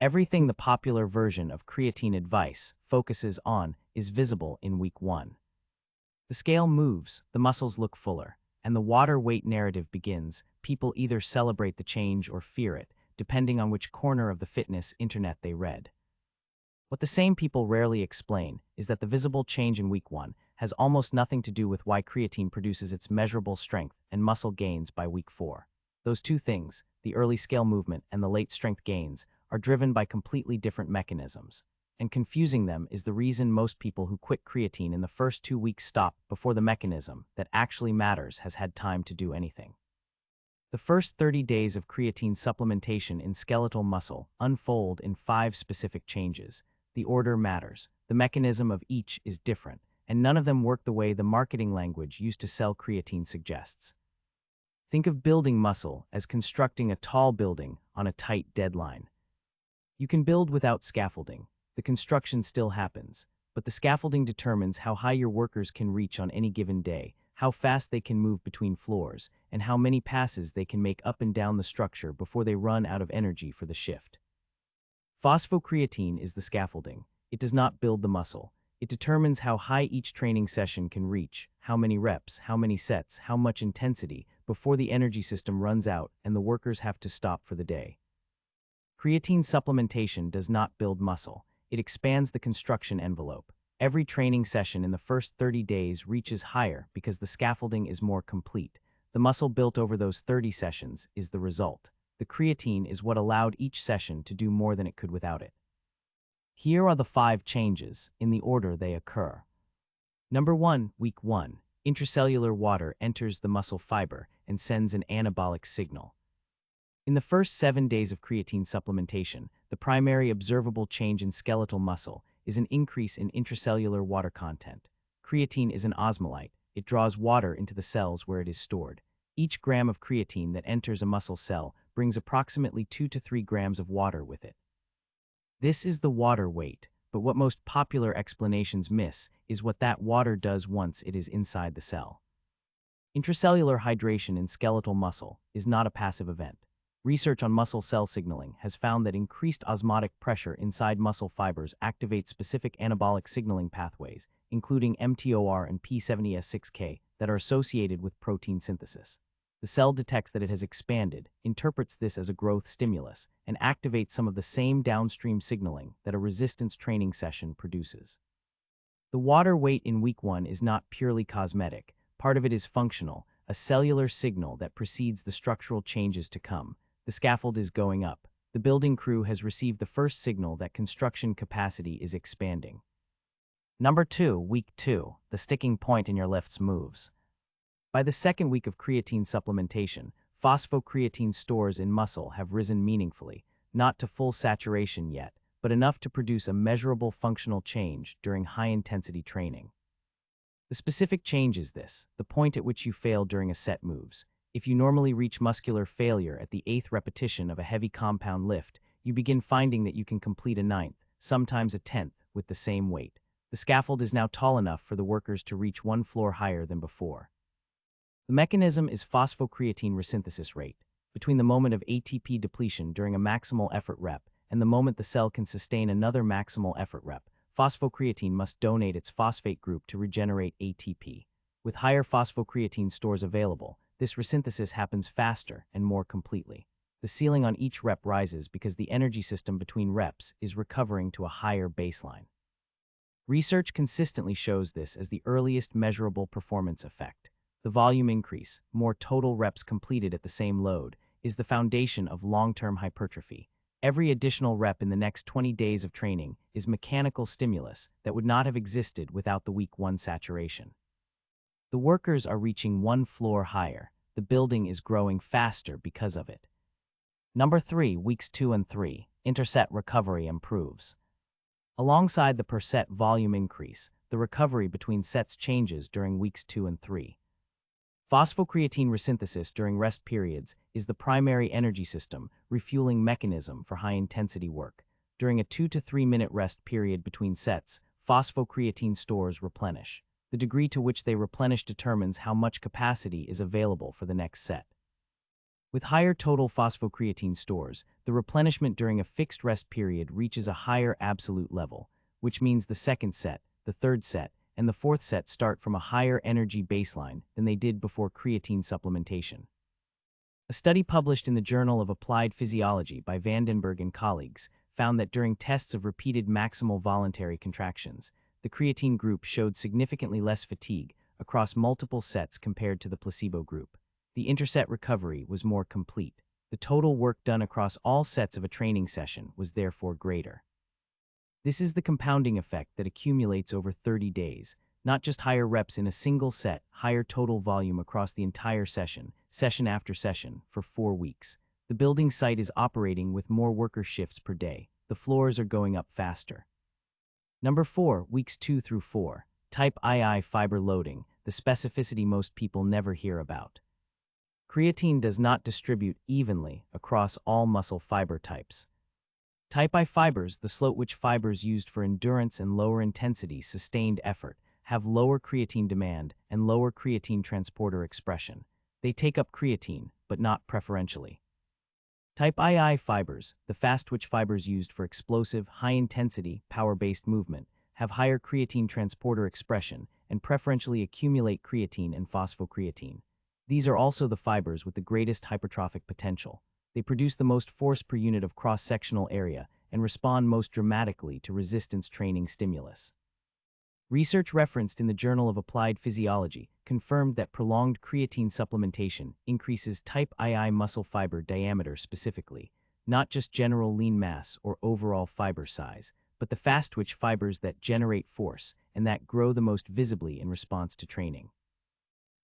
Everything the popular version of creatine advice focuses on is visible in week 1. The scale moves, the muscles look fuller, and the water weight narrative begins. People either celebrate the change or fear it, depending on which corner of the fitness internet they read. What the same people rarely explain is that the visible change in week 1 has almost nothing to do with why creatine produces its measurable strength and muscle gains by week 4. Those two things, the early scale movement and the late strength gains, are driven by completely different mechanisms, and confusing them is the reason most people who quit creatine in the first 2 weeks stop before the mechanism that actually matters has had time to do anything. The first 30 days of creatine supplementation in skeletal muscle unfold in 5 specific changes. The order matters, the mechanism of each is different, and none of them work the way the marketing language used to sell creatine suggests. Think of building muscle as constructing a tall building on a tight deadline. You can build without scaffolding. The construction still happens, but the scaffolding determines how high your workers can reach on any given day, how fast they can move between floors, and how many passes they can make up and down the structure before they run out of energy for the shift. Phosphocreatine is the scaffolding. It does not build the muscle. It determines how high each training session can reach, how many reps, how many sets, how much intensity, before the energy system runs out and the workers have to stop for the day. Creatine supplementation does not build muscle. It expands the construction envelope. Every training session in the first 30 days reaches higher because the scaffolding is more complete. The muscle built over those 30 sessions is the result. The creatine is what allowed each session to do more than it could without it. Here are the 5 changes, in the order they occur. Number 1, week 1. Intracellular water enters the muscle fiber and sends an anabolic signal. In the first 7 days of creatine supplementation, the primary observable change in skeletal muscle is an increase in intracellular water content. Creatine is an osmolyte. It draws water into the cells where it is stored. Each gram of creatine that enters a muscle cell brings approximately 2 to 3 grams of water with it. This is the water weight, but what most popular explanations miss is what that water does once it is inside the cell. Intracellular hydration in skeletal muscle is not a passive event. Research on muscle cell signaling has found that increased osmotic pressure inside muscle fibers activates specific anabolic signaling pathways, including mTOR and P70S6K, that are associated with protein synthesis. The cell detects that it has expanded, interprets this as a growth stimulus, and activates some of the same downstream signaling that a resistance training session produces. The water weight in week 1 is not purely cosmetic. Part of it is functional, a cellular signal that precedes the structural changes to come. The scaffold is going up. The building crew has received the first signal that construction capacity is expanding. Number 2, week 2. The sticking point in your lifts moves. By the second week of creatine supplementation, phosphocreatine stores in muscle have risen meaningfully, not to full saturation yet, but enough to produce a measurable functional change during high-intensity training. The specific change is this: the point at which you fail during a set moves. If you normally reach muscular failure at the 8th repetition of a heavy compound lift, you begin finding that you can complete a 9th, sometimes a 10th, with the same weight. The scaffold is now tall enough for the workers to reach 1 floor higher than before. The mechanism is phosphocreatine resynthesis rate. Between the moment of ATP depletion during a maximal effort rep and the moment the cell can sustain another maximal effort rep, phosphocreatine must donate its phosphate group to regenerate ATP. With higher phosphocreatine stores available, this resynthesis happens faster and more completely. The ceiling on each rep rises because the energy system between reps is recovering to a higher baseline. Research consistently shows this as the earliest measurable performance effect. The volume increase, more total reps completed at the same load, is the foundation of long-term hypertrophy. Every additional rep in the next 20 days of training is mechanical stimulus that would not have existed without the week 1 saturation. The workers are reaching 1 floor higher. The building is growing faster because of it. Number 3, weeks 2 and 3, interset recovery improves. Alongside the per set volume increase, the recovery between sets changes during weeks 2 and 3. Phosphocreatine resynthesis during rest periods is the primary energy system refueling mechanism for high-intensity work. During a 2 to 3 minute rest period between sets, phosphocreatine stores replenish. The degree to which they replenish determines how much capacity is available for the next set. With higher total phosphocreatine stores, the replenishment during a fixed rest period reaches a higher absolute level, which means the second set, the third set, and the fourth set start from a higher energy baseline than they did before creatine supplementation. A study published in the Journal of Applied Physiology by Vandenberg and colleagues found that during tests of repeated maximal voluntary contractions, the creatine group showed significantly less fatigue across multiple sets compared to the placebo group. The interset recovery was more complete. The total work done across all sets of a training session was therefore greater. This is the compounding effect that accumulates over 30 days, not just higher reps in a single set, higher total volume across the entire session, session after session, for 4 weeks. The building site is operating with more worker shifts per day. The floors are going up faster. Number 4, weeks 2 through 4. Type II fiber loading, the specificity most people never hear about. Creatine does not distribute evenly across all muscle fiber types. Type I fibers, the slow-twitch fibers used for endurance and lower intensity sustained effort, have lower creatine demand and lower creatine transporter expression. They take up creatine, but not preferentially. Type II fibers, the fast-twitch fibers used for explosive, high-intensity, power-based movement, have higher creatine transporter expression and preferentially accumulate creatine and phosphocreatine. These are also the fibers with the greatest hypertrophic potential. They produce the most force per unit of cross-sectional area and respond most dramatically to resistance training stimulus. Research referenced in the Journal of Applied Physiology confirmed that prolonged creatine supplementation increases type II muscle fiber diameter specifically, not just general lean mass or overall fiber size, but the fast-twitch fibers that generate force and that grow the most visibly in response to training.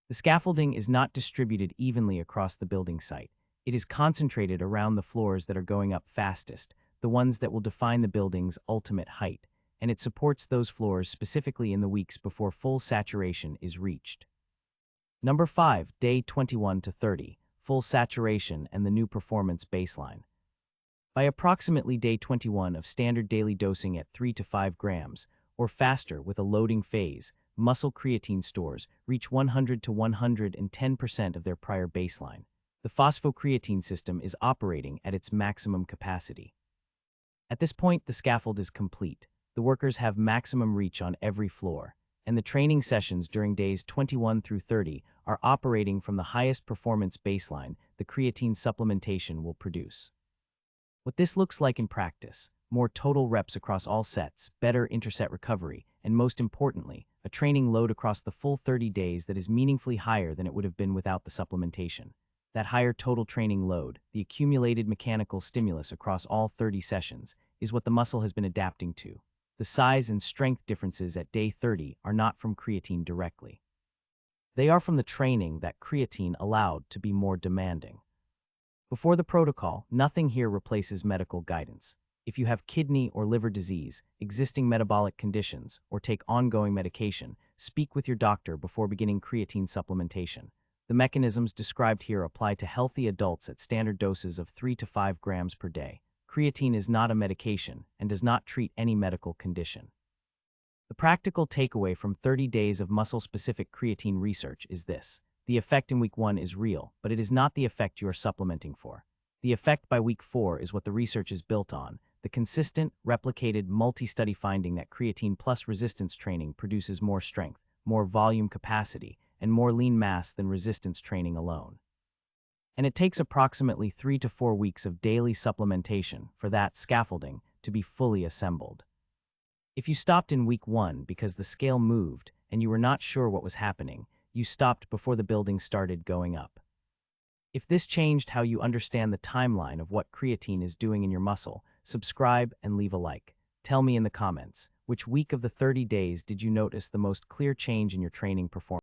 The scaffolding is not distributed evenly across the building site. It is concentrated around the floors that are going up fastest, the ones that will define the building's ultimate height, and it supports those floors specifically in the weeks before full saturation is reached. Number 5, day 21 to 30, full saturation and the new performance baseline. By approximately day 21 of standard daily dosing at 3 to 5 grams, or faster with a loading phase, muscle creatine stores reach 100 to 110% of their prior baseline. The phosphocreatine system is operating at its maximum capacity. At this point, the scaffold is complete. The workers have maximum reach on every floor, and the training sessions during days 21 through 30 are operating from the highest performance baseline the creatine supplementation will produce. What this looks like in practice: more total reps across all sets, better interset recovery, and most importantly, a training load across the full 30 days that is meaningfully higher than it would have been without the supplementation. That higher total training load, the accumulated mechanical stimulus across all 30 sessions, is what the muscle has been adapting to. The size and strength differences at day 30 are not from creatine directly. They are from the training that creatine allowed to be more demanding. Before the protocol, nothing here replaces medical guidance. If you have kidney or liver disease, existing metabolic conditions, or take ongoing medication, speak with your doctor before beginning creatine supplementation. The mechanisms described here apply to healthy adults at standard doses of 3 to 5 grams per day. Creatine is not a medication and does not treat any medical condition. The practical takeaway from 30 days of muscle-specific creatine research is this: the effect in week 1 is real, but it is not the effect you are supplementing for. The effect by week 4 is what the research is built on: the consistent, replicated, multi-study finding that creatine plus resistance training produces more strength, more volume capacity, and more lean mass than resistance training alone. And it takes approximately 3 to 4 weeks of daily supplementation for that scaffolding to be fully assembled. If you stopped in week 1 because the scale moved and you were not sure what was happening, you stopped before the building started going up. If this changed how you understand the timeline of what creatine is doing in your muscle, subscribe and leave a like. Tell me in the comments, which week of the 30 days did you notice the most clear change in your training performance?